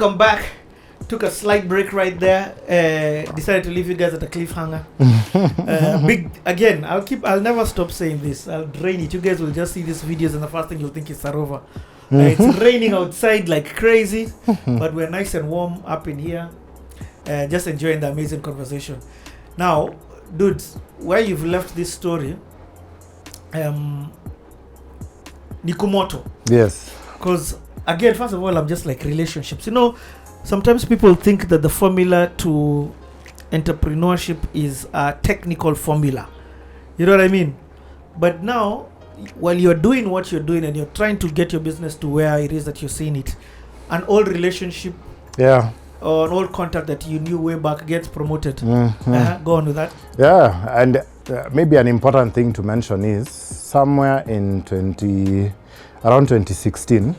Welcome back. Took a slight break right there. Decided to leave you guys at a cliffhanger. Big again. I'll never stop saying this. I'll drain it. You guys will just see these videos, and the first thing you'll think is Sarova. It's raining outside like crazy, but we're nice and warm up in here. Just enjoying the amazing conversation. Now, dudes, where you've left this story, Nikumoto. Yes. Because again, first of all, I'm just like relationships. You know, sometimes people think that the formula to entrepreneurship is a technical formula. You know what I mean? But now, while you're doing what you're doing and you're trying to get your business to where it is that you're seeing it, an old relationship, or an old contact that you knew way back gets promoted. Go on with that. Yeah, and maybe an important thing to mention is somewhere in around 2016,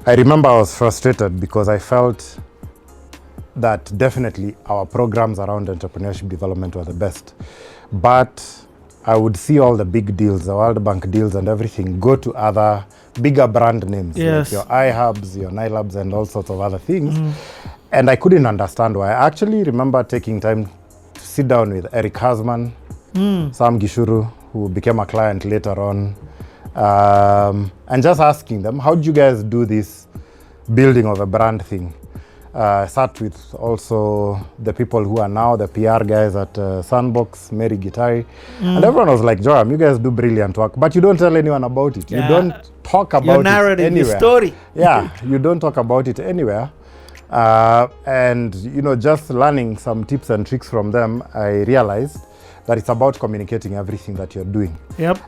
I remember I was frustrated because I felt that definitely our programs around entrepreneurship development were the best. But I would see all the big deals, the World Bank deals and everything, go to other bigger brand names, like your iHubs, your NILabs, and all sorts of other things. And I couldn't understand why. I actually remember taking time to sit down with Eric Hasman, Sam Gishuru, who became a client later on, and just asking them, how did you guys do this building of a brand thing? Sat with also the people who are now the PR guys at Sandbox, Mary Gitari, and everyone was like, Joram, you guys do brilliant work, but you don't tell anyone about it. You don't talk about it anywhere. Story. You don't talk about it anywhere. And, you know, just learning some tips and tricks from them, I realized that it's about communicating everything that you're doing.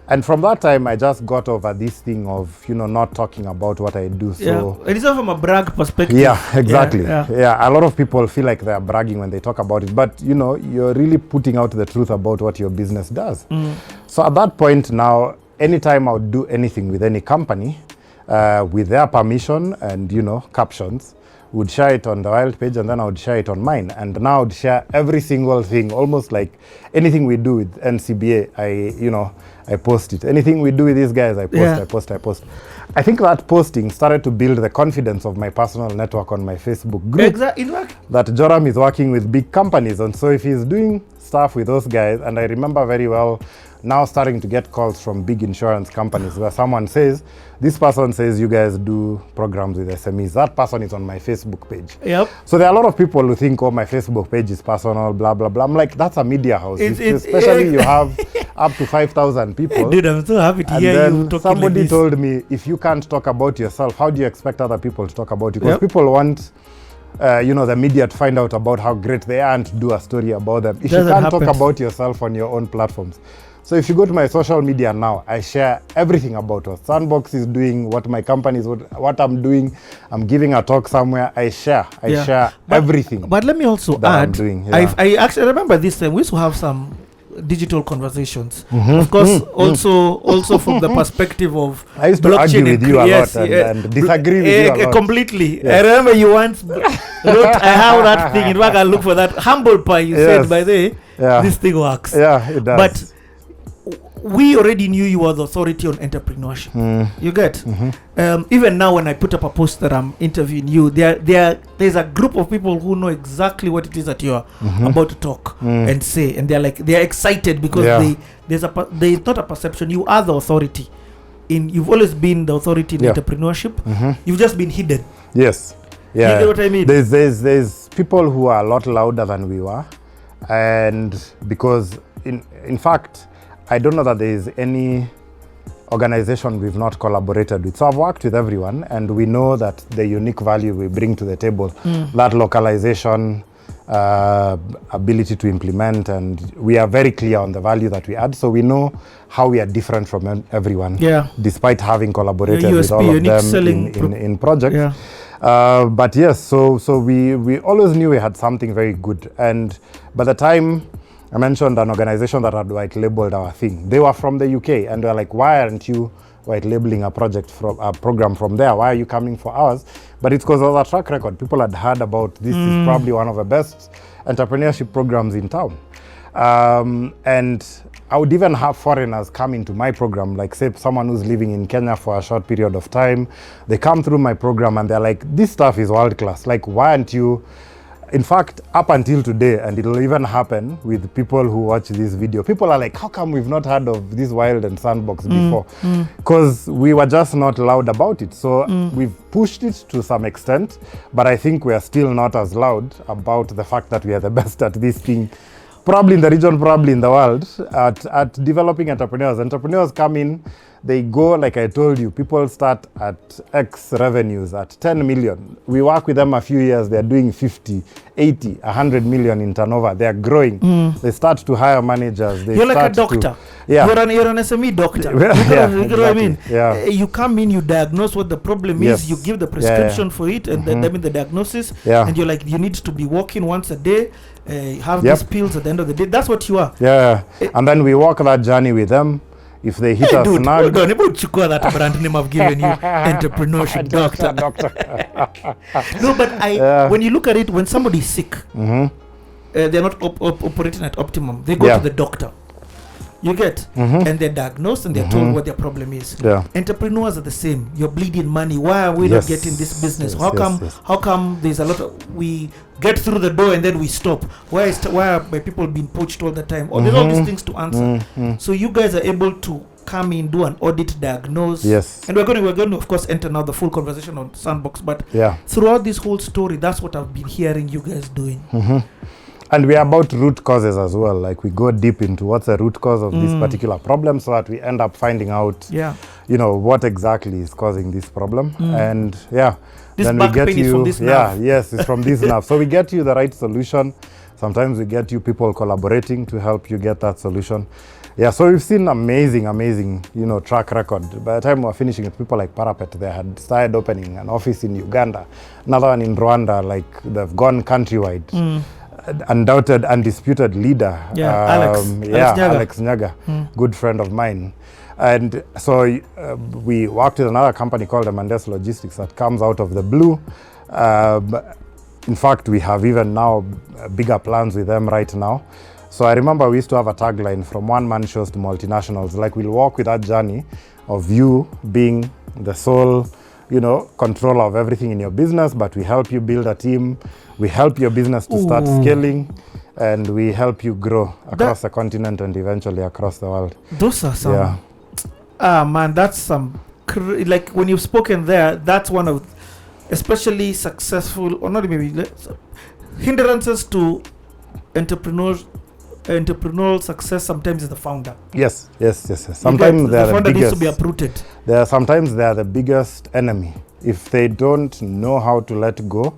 And from that time, I just got over this thing of, you know, not talking about what I do. So it is not from a brag perspective. Yeah, exactly. A lot of people feel like they're bragging when they talk about it, but, you know, you're really putting out the truth about what your business does. So at that point now, anytime I would do anything with any company, with their permission and, you know, captions, would share it on the Wylde page, and then I would share it on mine. And now I would share every single thing, almost like anything we do with NCBA, I post it. Anything we do with these guys, I post. I think that posting started to build the confidence of my personal network on my Facebook group. Exactly. That Joram is working with big companies, and so if he's doing stuff with those guys, and I remember very well now starting to get calls from big insurance companies where someone says, this person says you guys do programs with SMEs. That person is on my Facebook page. So there are a lot of people who think, oh, my Facebook page is personal, blah, blah, blah. I'm like, that's a media house. Especially you have up to 5,000 people. Dude, I'm so happy to hear you talking somebody like this. told me, if you can't talk about yourself, how do you expect other people to talk about you? Because people want the media to find out about how great they are and to do a story about them. If you can't talk about yourself on your own platforms. So if you go to my social media now, I share everything about what Sandbox is doing, what my company is, what I'm doing. I'm giving a talk somewhere. I share everything. But let me also add, I'm doing. I actually remember this time we used to have some digital conversations. Of course, also from the perspective of I used to argue with you a lot and disagree with you a lot. Completely. I remember you once wrote, I have that thing. In fact, I'll look for that. Humble pie, you said, by the way, this thing works. Yeah, it does. But we already knew you were the authority on entrepreneurship. You get? Even now when I put up a post that I'm interviewing you, there's a group of people who know exactly what it is that you're about to talk and say, and they're excited because there's not a perception. You are the authority. You've always been the authority in entrepreneurship. You've just been hidden. Yes. You get what I mean? There's people who are a lot louder than we were, and because in fact, I don't know that there is any organization we've not collaborated with. So I've worked with everyone, and we know that the unique value we bring to the table, that localization, ability to implement, and we are very clear on the value that we add. So we know how we are different from everyone, despite having collaborated with all of them in projects. But yes, so we always knew we had something very good. And by the time I mentioned an organization that had white labeled our thing, they were from the UK, and they're like, why aren't you white labeling a program from there? Why are you coming for ours? But it's because of our track record. People had heard about this. Is probably one of the best entrepreneurship programs in town. And I would even have foreigners come into my program, like say someone who's living in Kenya for a short period of time. They come through my program and they're like, this stuff is world class. Like, why aren't you? In fact, up until today, and it'll even happen with people who watch this video, people are like, how come we've not heard of this Wylde and Sandbox before? Because we were just not loud about it. So we've pushed it to some extent, but I think we are still not as loud about the fact that we are the best at this thing, probably in the region, probably in the world, at developing entrepreneurs. Entrepreneurs come in, they go, like I told you, people start at X revenues, at 10 million. We work with them a few years, they're doing 50, 80, 100 million in turnover. They're growing. They start to hire managers. You're like a doctor. Yeah. You're an SME doctor. You know what I mean? Yeah. You come in, you diagnose what the problem is, you give the prescription for it, and then the diagnosis, and you're like, you need to be walking once a day, have these pills at the end of the day. That's what you are. Yeah. And then we walk that journey with them. If they hit a snag... Hold on, about you call that brand name I've given you, Entrepreneurship Doctor. No, but when you look at it, when somebody's sick, they're not operating at optimum. They go to the doctor. You get? And they're diagnosed and they're told what their problem is. Entrepreneurs are the same. You're bleeding money. Why are we not getting this business? How come there's a lot of... We get through the door and then we stop? Why are my people being poached all the time? There's all these things to answer. So you guys are able to come in, do an audit, diagnose. And we're going to of course enter now the full conversation on Sandbox. But throughout this whole story, that's what I've been hearing you guys doing. And we are about root causes as well. Like we go deep into what's the root cause of this particular problem, so that we end up finding out, you know, what exactly is causing this problem. And this then back we get pain you. Is from this nerve. Yes, it's from this nerve. So we get you the right solution. Sometimes we get you people collaborating to help you get that solution. So we've seen amazing, you know, track record. By the time we're finishing it, people like Parapet, they had started opening an office in Uganda, another one in Rwanda, like they've gone countrywide. Undoubted, undisputed leader. Alex Nyaga, good friend of mine. And so we worked with another company called Amandes Logistics that comes out of the blue. In fact, we have even now bigger plans with them right now. So I remember we used to have a tagline, from one-man shows to multinationals. Like we'll walk with that journey of you being the sole, you know, controller of everything in your business, but we help you build a team. We help your business to start scaling, and we help you grow across the continent and eventually across the world. Those are some... man, that's some... like when you've spoken there, that's one of... especially successful, or not maybe... hindrances to entrepreneurial success sometimes is the founder. Yes. Sometimes the founder needs to be uprooted. Sometimes they are the biggest enemy. If they don't know how to let go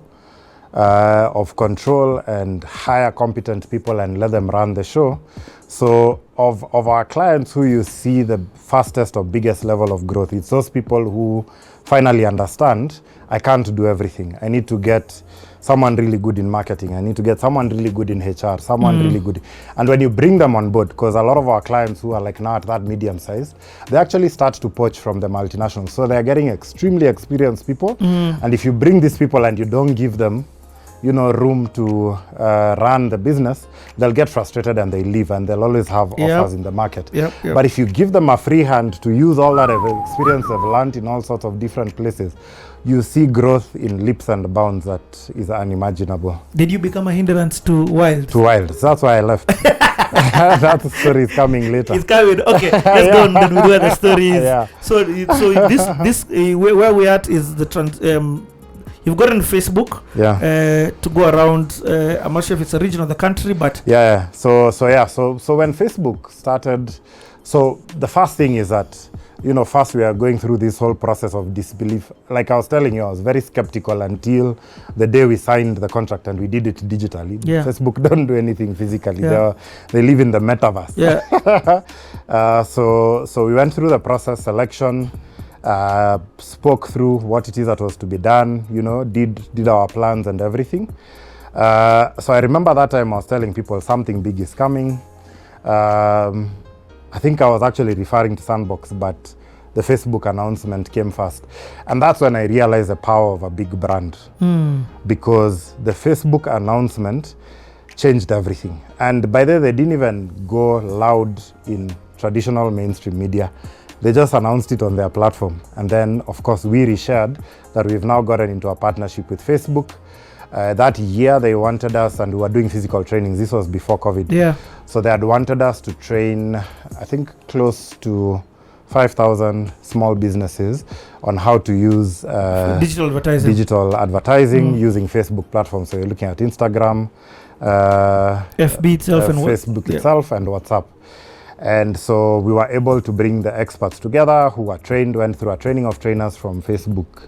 of control and hire competent people and let them run the show. So of our clients who you see the fastest or biggest level of growth, it's those people who finally understand, I can't do everything. I need to get someone really good in marketing. I need to get someone really good in HR, someone really good. And when you bring them on board, because a lot of our clients who are like now at that medium size, they actually start to poach from the multinationals. So they're getting extremely experienced people. And if you bring these people and you don't give them, you know, room to run the business, they'll get frustrated and they leave, and they'll always have offers in the market. But if you give them a free hand to use all that experience they've learned in all sorts of different places, you see growth in leaps and bounds that is unimaginable. Did you become a hindrance to Wylde? To Wylde. So that's why I left. That story is coming later. It's coming. Okay, let's go on then with where the story is. So this where we at is the you've gotten Facebook to go around. I'm not sure if it's a region of the country, but So when Facebook started, so the first thing is that, you know, first we are going through this whole process of disbelief. Like I was telling you, I was very skeptical until the day we signed the contract and we did it digitally. Facebook don't do anything physically. They live in the metaverse. So we went through the process, selection, spoke through what it is that was to be done, you know, did our plans and everything. So I remember that time I was telling people something big is coming. I think I was actually referring to Sandbox, but the Facebook announcement came first. And that's when I realized the power of a big brand. Because the Facebook announcement changed everything. And by then, they didn't even go loud in traditional mainstream media. They just announced it on their platform. And then, of course, we reshared that we've now gotten into a partnership with Facebook. That year, they wanted us, and we were doing physical trainings. This was before COVID. Yeah. So they had wanted us to train, I think, close to 5,000 small businesses on how to use digital advertising using Facebook platforms. So you're looking at Instagram, FB itself, and Facebook itself, and WhatsApp. And so we were able to bring the experts together who were trained, went through a training of trainers from Facebook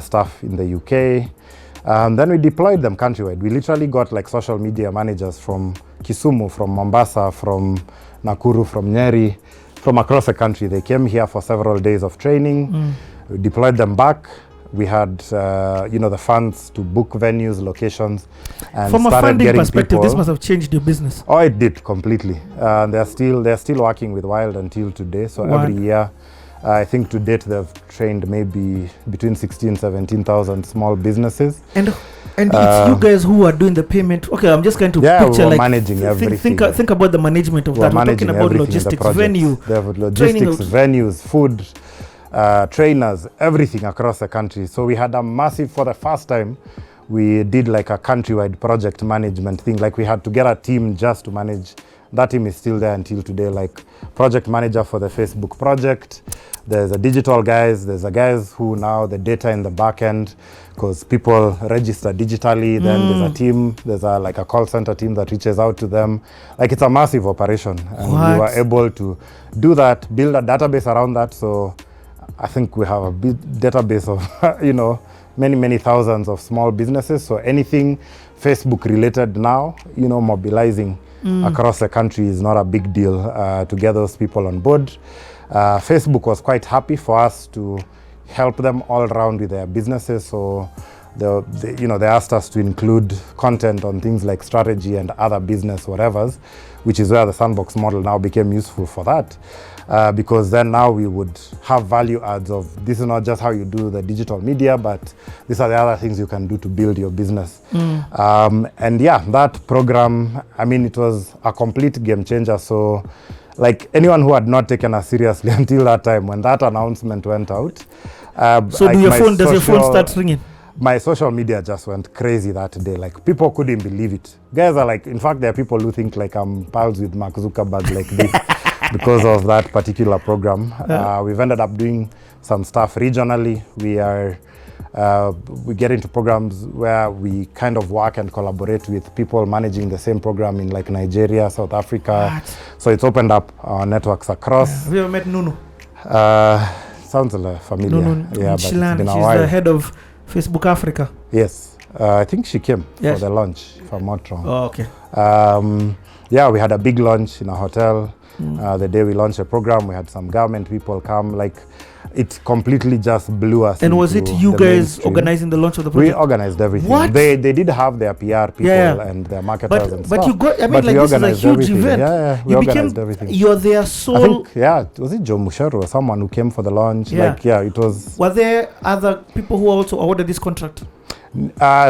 staff in the UK. Then we deployed them countrywide. We literally got like social media managers from Kisumu, from Mombasa, from Nakuru, from Nyeri, from across the country. They came here for several days of training. We deployed them back. We had, the funds to book venues, locations, and from a funding getting perspective, people. this must have changed your business. Oh, it did completely. They're still working with Wylde until today. So every year, I think to date they've trained maybe between 16,000 and 17,000 small businesses. And it's you guys who are doing the payment. Okay, I'm just going to picture we're like managing everything. Think about the management of that. We're talking about logistics, venue, they have logistics, venues, food, trainers, everything across the country. So we had a massive, for the first time, we did like a countrywide project management thing. Like we had to get a team just to manage. That team is still there until today, like project manager for the Facebook project. There's a digital guys, there's a guys who now the data in the back end, because people register digitally. Then there's a team, there's a call center team that reaches out to them. Like it's a massive operation. And we were able to do that, build a database around that. So I think we have a big database of, many thousands of small businesses. So anything Facebook related now, mobilizing across the country is not a big deal to get those people on board. Facebook was quite happy for us to help them all around with their businesses. So they asked us to include content on things like strategy and other business whatevers, which is where the Sandbox model now became useful for that. Because then now we would have value adds of this is not just how you do the digital media, but these are the other things you can do to build your business. That program, it was a complete game changer. So like anyone who had not taken us seriously until that time, when that announcement went out. Does your phone start ringing? My social media just went crazy that day. Like people couldn't believe it. Guys are like, in fact, there are people who think like I'm pals with Mark Zuckerberg like this. Because of that particular program. We've ended up doing some stuff regionally. We get into programs where we kind of work and collaborate with people managing the same program in like Nigeria, South Africa. So it's opened up our networks across. Have you ever met Nunu? Sounds familiar. Nunu but it's been a She's while. the head of Facebook Africa. Yes. I think she came for the launch, if I'm not wrong. Oh, okay. We had a big launch in a hotel. The day we launched a program, we had some government people come. Like, it completely just blew us. And was it you guys organizing the launch of the project? We organized everything. What? They did have their PR people and their marketers and stuff. But you got, this is a huge event. We organized everything. You're their sole... I think, was it Joe Mushero or someone who came for the launch? It was... Were there other people who also awarded this contract?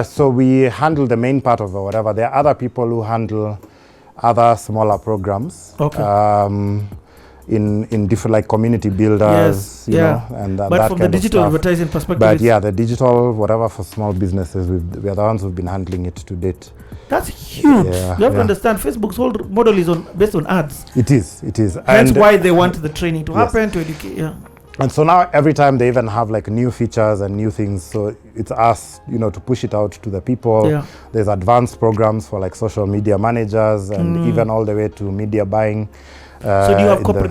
So we handle the main part of whatever. There are other people who handle other smaller programs. Okay. In different like community builders, you know, and but that from kind the digital of advertising perspective, but the digital whatever for small businesses, we are the ones who've been handling it to date. That's huge. You have to understand, Facebook's whole model is based on ads. It is. That's why they want the training to happen, to educate. And so now every time they even have like new features and new things, so it's us, to push it out to the people. There's advanced programs for like social media managers and even all the way to media buying. So do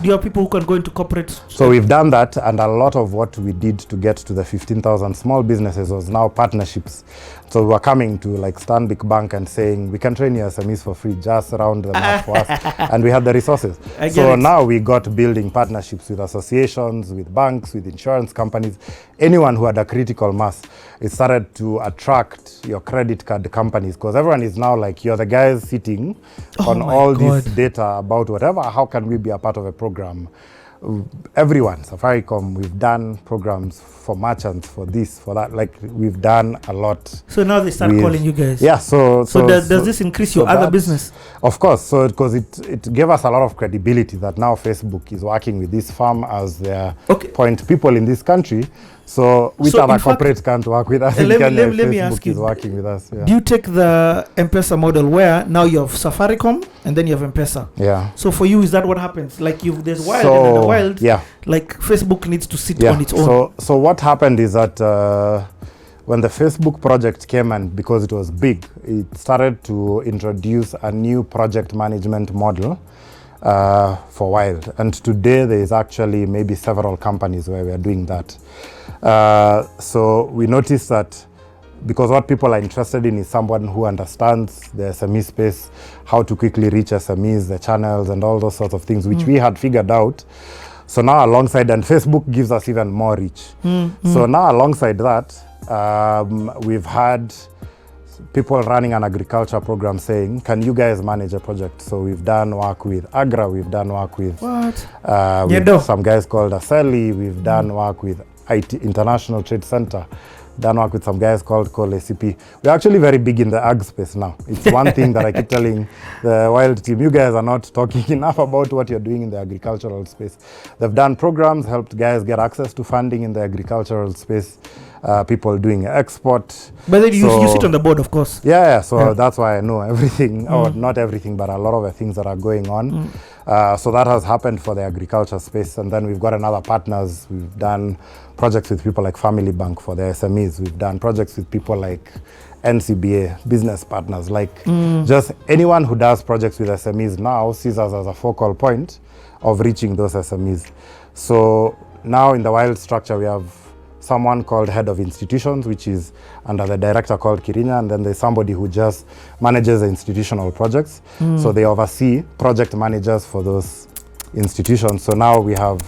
you have people who can go into corporate? So we've done that, and a lot of what we did to get to the 15,000 small businesses was now partnerships. So we were coming to like Stanbic Bank and saying, we can train your SMEs for free, just round them up for us. And we had the resources. So now we got building partnerships with associations, with banks, with insurance companies, anyone who had a critical mass. It started to attract your credit card companies, because everyone is now like, you're the guys sitting on all this data about whatever. How can we be a part of a program? everyone, Safaricom, we've done programs for merchants, for this, for that. Like, we've done a lot. So now they start calling you guys. Yeah. So does this increase your other business? Of course. So because it gave us a lot of credibility that now Facebook is working with this firm as their point people in this country. So which other corporates can't work with us? Let me ask you, is working with us. Yeah. Do you take the MPESA model where now you have Safaricom and then you have MPESA? Yeah. So for you, is that what happens? Like there's Wylde and the Wylde. Yeah. Like Facebook needs to sit on its own. So what happened is that when the Facebook project came, and because it was big, it started to introduce a new project management model for Wylde. And today there is actually maybe several companies where we are doing that. So we noticed that because what people are interested in is someone who understands the SME space, how to quickly reach SMEs, the channels and all those sorts of things, which we had figured out. So now alongside, and Facebook gives us even more reach. So now alongside that, we've had people running an agriculture program saying, can you guys manage a project? So we've done work with Agra, we've done work with, with some guys called Aseli, we've done work with IT International Trade Center, done work with some guys called ACP. We're actually very big in the ag space now. It's one thing that I keep telling the Wylde team, you guys are not talking enough about what you're doing in the agricultural space. They've done programs, helped guys get access to funding in the agricultural space, people doing export. But then you sit on the board, of course. Yeah, so that's why I know everything, or not everything, but a lot of the things that are going on. So that has happened for the agriculture space. And then we've got another partners. We've done projects with people like Family Bank for the SMEs. We've done projects with people like NCBA, business partners, like just anyone who does projects with SMEs now sees us as a focal point of reaching those SMEs. So now in the Wylde structure, we have someone called head of institutions, which is under the director called Kirinya, and then there's somebody who just manages the institutional projects. So they oversee project managers for those institutions. So now we have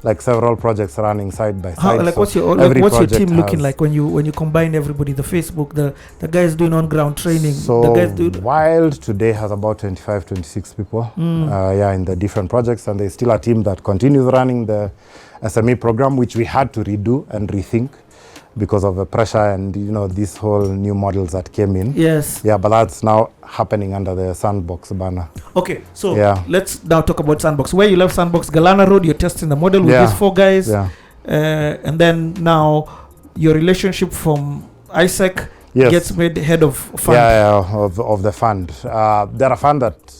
like several projects running side by side. Like, what's your team looking like when you combine everybody? The Facebook, the guys doing on ground training. So the guys doing Wylde today has about 25, 26 people. In the different projects, and there's still a team that continues running the SME program, which we had to redo and rethink because of the pressure and these whole new models that came in. Yes. Yeah, but that's now happening under the Sandbox banner. Okay, so let's now talk about Sandbox. Where you left Sandbox, Galana Road, you're testing the model with these 4 guys. Yeah. And then now your relationship from ISEC gets made head of fund. Of the fund. They're a fund that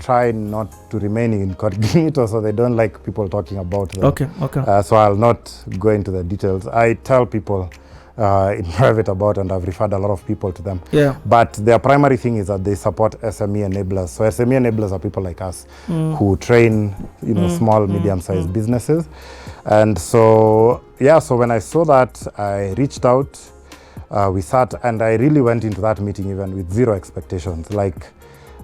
try not to remain incognito, so they don't like people talking about them. Okay. So I'll not go into the details. I tell people in private about, and I've referred a lot of people to them. Yeah. But their primary thing is that they support SME enablers. So SME enablers are people like us who train, small, medium-sized businesses. And so, so when I saw that, I reached out. We sat, and I really went into that meeting even with zero expectations. Like,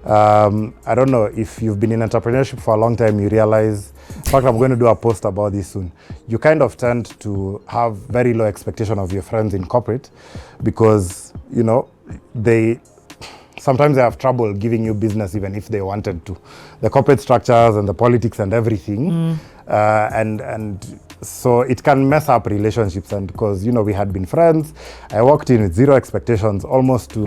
I don't know if you've been in entrepreneurship for a long time, you realize, in fact, I'm going to do a post about this soon. You kind of tend to have very low expectation of your friends in corporate because, sometimes they have trouble giving you business even if they wanted to. The corporate structures and the politics and everything. And so it can mess up relationships. And because, we had been friends, I walked in with zero expectations, almost to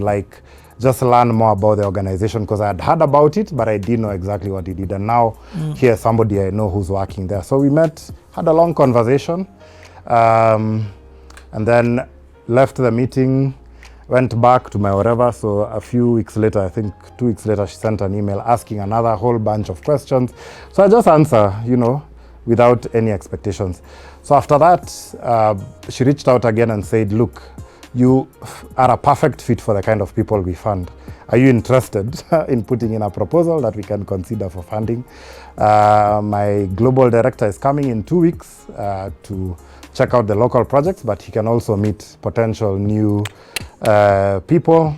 just learn more about the organization because I had heard about it, but I didn't know exactly what it did. And now here's somebody I know who's working there. So we met, had a long conversation, and then left the meeting, went back to my wherever. So a few weeks later, I think 2 weeks later, she sent an email asking another whole bunch of questions. So I just answer, without any expectations. So after that, she reached out again and said, look, you are a perfect fit for the kind of people we fund. Are you interested in putting in a proposal that we can consider for funding? My global director is coming in 2 weeks to check out the local projects, but he can also meet potential new people.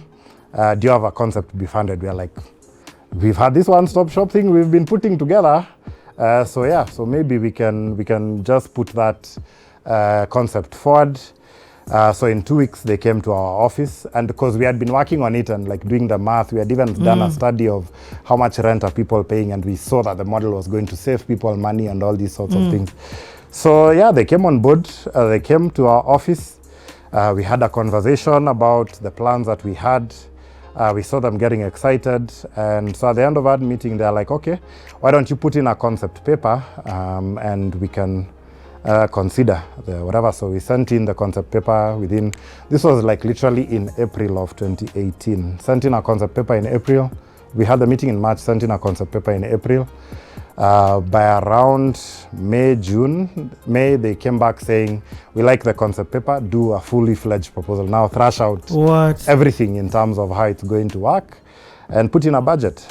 Do you have a concept to be funded? We are like, we've had this one-stop shop thing we've been putting together. So maybe we can just put that concept forward. So in 2 weeks, they came to our office, and because we had been working on it and like doing the math, we had even done a study of how much rent are people paying, and we saw that the model was going to save people money and all these sorts of things. So yeah, they came on board, they came to our office, we had a conversation about the plans that we had. We saw them getting excited, and so at the end of our meeting, they're like, okay, why don't you put in a concept paper and we can consider the whatever. So we sent in the concept paper within, this was like literally in April of 2018. Sent in a concept paper in April. We had the meeting in March, sent in a concept paper in April. By around May, they came back saying, we like the concept paper, do a fully fledged proposal. Now thrash out everything in terms of how it's going to work and put in a budget.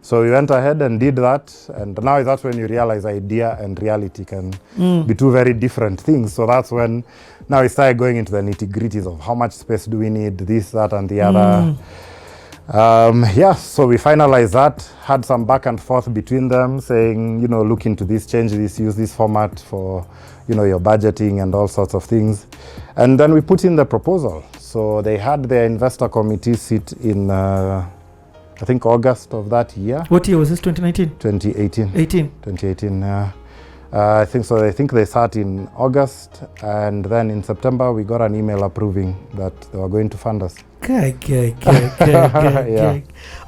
So we went ahead and did that. And now that's when you realize idea and reality can be two very different things. So that's when now we started going into the nitty-gritties of how much space do we need, this, that, and the other. Yeah, so we finalized that, had some back and forth between them saying, you know, look into this, change this, use this format for, you know, your budgeting and all sorts of things. And then we put in the proposal. So they had their investor committee sit in, I think, August of that year. What year was this, 2019? 2018. 2018, yeah. I think so. I think they sat in August, and then in September we got an email approving that they were going to fund us. Yeah.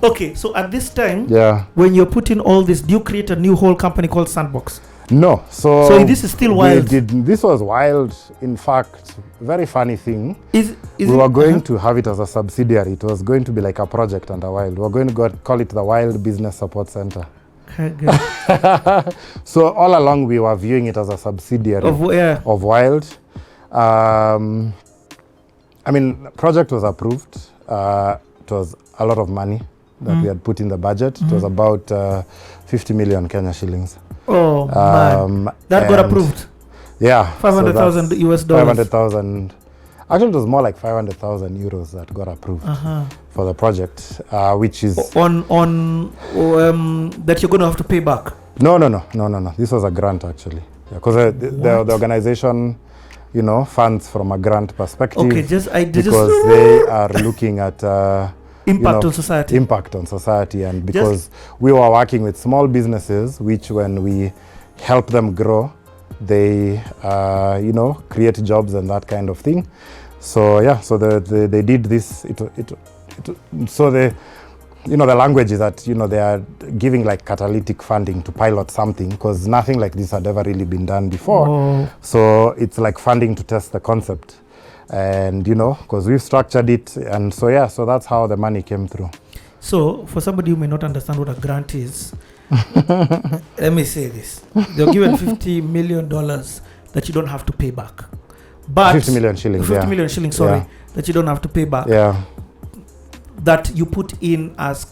Okay, so at this time, when you're putting all this, do you create a new whole company called Sandbox? No. So this is still Wylde. This was Wylde. In fact, very funny thing. We were going to have it as a subsidiary. It was going to be like a project under Wylde. We were going to call it the Wylde Business Support Center. So all along we were viewing it as a subsidiary of Wylde. I mean, the project was approved. It was a lot of money that we had put in the budget. It was about 50 million Kenya shillings. Oh, man. That got approved? Yeah. 500,000 US dollars. 500,000. Actually, it was more like 500,000 euros that got approved for the project, which is... On that you're going to have to pay back? No. This was a grant, actually. Because the organization, you know, funds from a grant perspective. Okay, because they are looking at... impact on society. Impact on society. And because we were working with small businesses, which when we help them grow, they, you know, create jobs and that kind of thing. So yeah, so they did this. So the, you know, the language is that, you know, they are giving like catalytic funding to pilot something, because nothing like this had ever really been done before. So it's like funding to test the concept, and you know, because we've structured it, and so yeah, so that's how the money came through. So for somebody who may not understand what a grant is, let me say this: they're given $50 million that you don't have to pay back. But 50 million shillings. 50 million shillings, sorry, that you don't have to pay back. Yeah. That you put in as,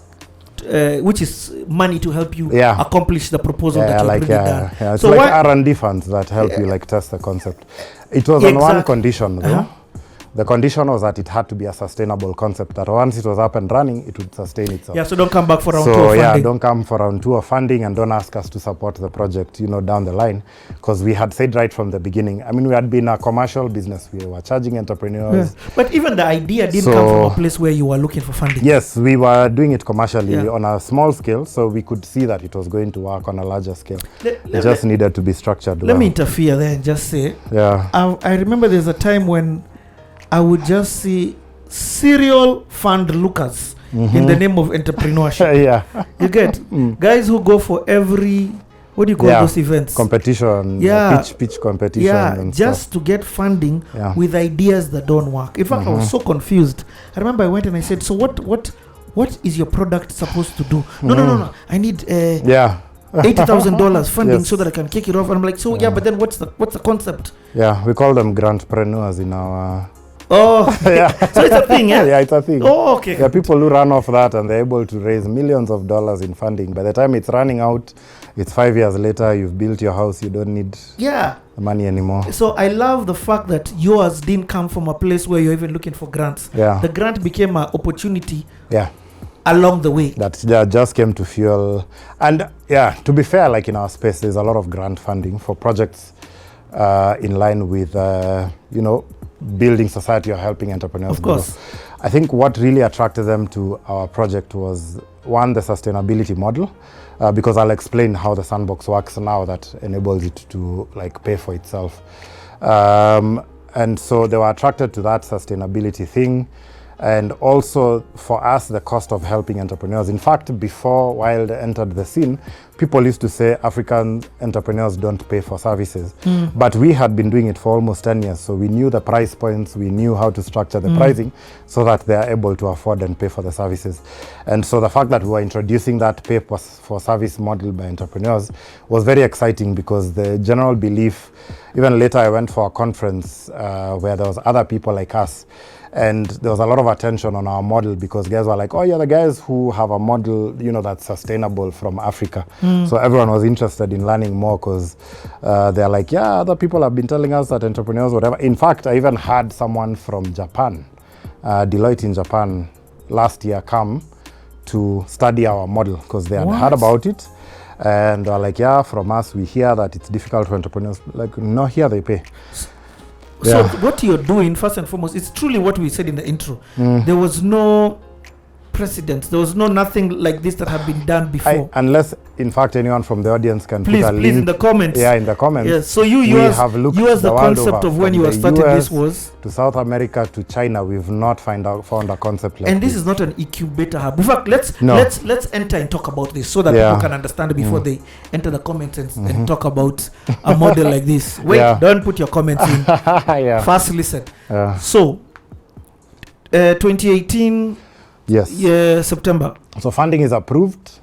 which is money to help you accomplish the proposal that you're bringing down. Yeah. It's so like R&D funds that help you like test the concept. It was on one condition though. The condition was that it had to be a sustainable concept, that once it was up and running, it would sustain itself. Yeah, so don't come back for round 2 of funding. Yeah, don't come for round 2 of funding, and don't ask us to support the project, you know, down the line. Because we had said right from the beginning, I mean, we had been a commercial business. We were charging entrepreneurs. Yeah. But even the idea didn't come from a place where you were looking for funding. Yes, we were doing it commercially on a small scale, so we could see that it was going to work on a larger scale. It just needed to be structured well. Let me interfere there and just say, I remember there's a time when I would just see serial fund lookers in the name of entrepreneurship. You get guys who go for every, what do you call those events? Competition, pitch competition. And just stuff. To get funding with ideas that don't work. In fact, I was so confused. I remember I went and I said, so what is your product supposed to do? No. I need $80,000 funding so that I can kick it off. And I'm like, so but then what's the concept? Yeah, we call them grantpreneurs in our... So it's a thing, yeah, it's a thing. Oh, okay. There are people who run off that and they're able to raise millions of dollars in funding. By the time it's running out, it's 5 years later, you've built your house, you don't need the money anymore. So I love the fact that yours didn't come from a place where you're even looking for grants. The grant became an opportunity along the way. That just came to fuel. And to be fair, like in our space, there's a lot of grant funding for projects in line with, you know, building society or helping entrepreneurs. Of course. grow. I think what really attracted them to our project was, one, the sustainability model, because I'll explain how the Sandbox works now that enables it to like pay for itself. And so they were attracted to that sustainability thing. And also for us, the cost of helping entrepreneurs. In fact, before Wylde entered the scene, people used to say African entrepreneurs don't pay for services. But we had been doing it for almost 10 years. So we knew the price points, we knew how to structure the pricing so that they are able to afford and pay for the services. And so the fact that we were introducing that pay for service model by entrepreneurs was very exciting, because the general belief, even later I went for a conference where there was other people like us, and there was a lot of attention on our model, because guys were like, oh yeah, the guys who have a model, you know, that's sustainable from Africa. So everyone was interested in learning more, because they're like, yeah, other people have been telling us that entrepreneurs, whatever. In fact, I even had someone from Japan, Deloitte in Japan, last year come to study our model, because they had heard about it. And they're like, yeah, from us, we hear that it's difficult for entrepreneurs. Like, no, here they pay. So what you're doing, first and foremost, it's truly what we said in the intro. There was no precedent. There was nothing like this that had been done before. Unless, in fact, anyone from the audience can put a link. Please, in the comments. Yeah, in the comments. Yes. So you as the concept of when you were starting this was to South America to China. We've not found a concept like and this is not an incubator hub. In fact, let's enter and talk about this so that people can understand before they enter the comments and talk about a model like this. Wait, don't put your comments in. First listen. So 2018 September. September. So funding is approved.